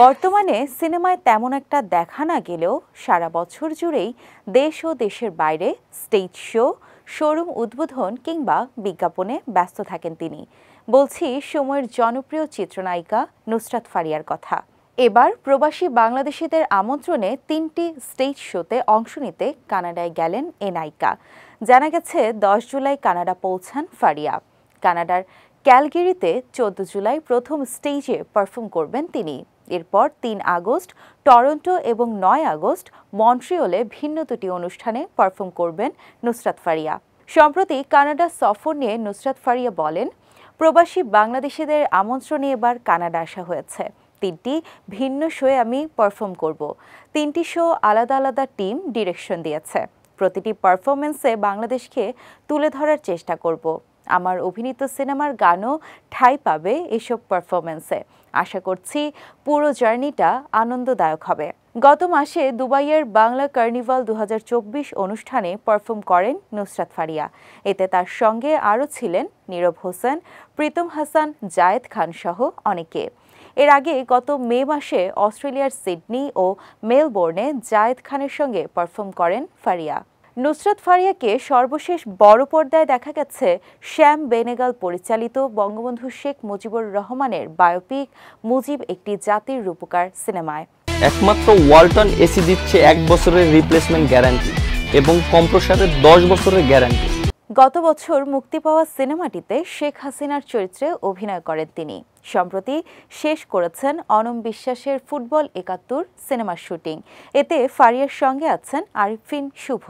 বর্তমানে সিনেমায় তেমন একটা দেখা না গেলেও সারা বছর জুড়েই দেশ ও দেশের বাইরে স্টেজ শো, শোরুম উদ্বোধন কিংবা বিজ্ঞাপনে ব্যস্ত থাকেন তিনি। বলছি সময়ের জনপ্রিয় চিত্রনায়িকা নুসরাত ফারিয়ার কথা। এবার প্রবাসী বাংলাদেশিদের আমন্ত্রণে ৩টি স্টেজ শোতে অংশ নিতে কানাডায় গেলেন এ নায়িকা। জানা গেছে ১০ জুলাই কানাডা পৌঁছান ফারিয়া। কানাডার ক্যালগেরিতে ১৪ জুলাই প্রথম স্টেজে পারফর্ম করবেন তিনি। এরপর ৩ আগস্ট টরন্টো এবং ৯ আগস্ট মন্ট্রিয়লে ভিন্ন দুটি অনুষ্ঠানে পারফর্ম করবেন নুসরাত ফারিয়া। সম্প্রতি কানাডা সফর নিয়ে নুসরাত ফারিয়া বলেন, প্রবাসী বাংলাদেশিদের আমন্ত্রণে এবার কানাডা আসা হয়েছে। ৩টি ভিন্ন শোয়ে আমি পারফর্ম করব। ৩টি শো আলাদা আলাদা টিম ডিরেকশন দিয়েছে। প্রতিটি পারফরমেন্সে বাংলাদেশকে তুলে ধরার চেষ্টা করব। আমার অভিনীত সিনেমার গানও ঠাঁই পাবে এসব পারফরমেন্সে। আশা করছি পুরো জার্নিটা আনন্দদায়ক হবে। গত মাসে দুবাইয়ের বাংলা কার্নিভাল ২০২৪ অনুষ্ঠানে পারফর্ম করেন নুসরাত ফারিয়া। এতে তার সঙ্গে আরও ছিলেন নীরব হোসেন, প্রীতম হাসান, জায়েদ খান সহ অনেকে। এর আগে গত মে মাসে অস্ট্রেলিয়ার সিডনি ও মেলবোর্নে জায়েদ খানের সঙ্গে পারফর্ম করেন ফারিয়া। নুসরাত ফারিয়াকে সর্বশেষ বড় পর্দায় দেখা গেছে শ্যাম বেনেগাল পরিচালিত বঙ্গবন্ধু শেখ মুজিবুর রহমানের বায়োপিক মুজিব একটি জাতির রূপকার সিনেমায়। একমাত্র ওয়ালটন এসি দিচ্ছে ১ বছরের রিপ্লেসমেন্ট গ্যারান্টি এবং কম্প্রেসরের ১০ বছরের গ্যারান্টি। গত বছর মুক্তি পাওয়া সিনেমাটিতে শেখ হাসিনার চরিত্রে অভিনয় করেন তিনি। সম্প্রতি শেষ করেছেন অনম বিশ্বাসের ফুটবল ৭১ সিনেমার শুটিং। এতে ফারিয়ার সঙ্গে আছেন আরিফিন শুভ।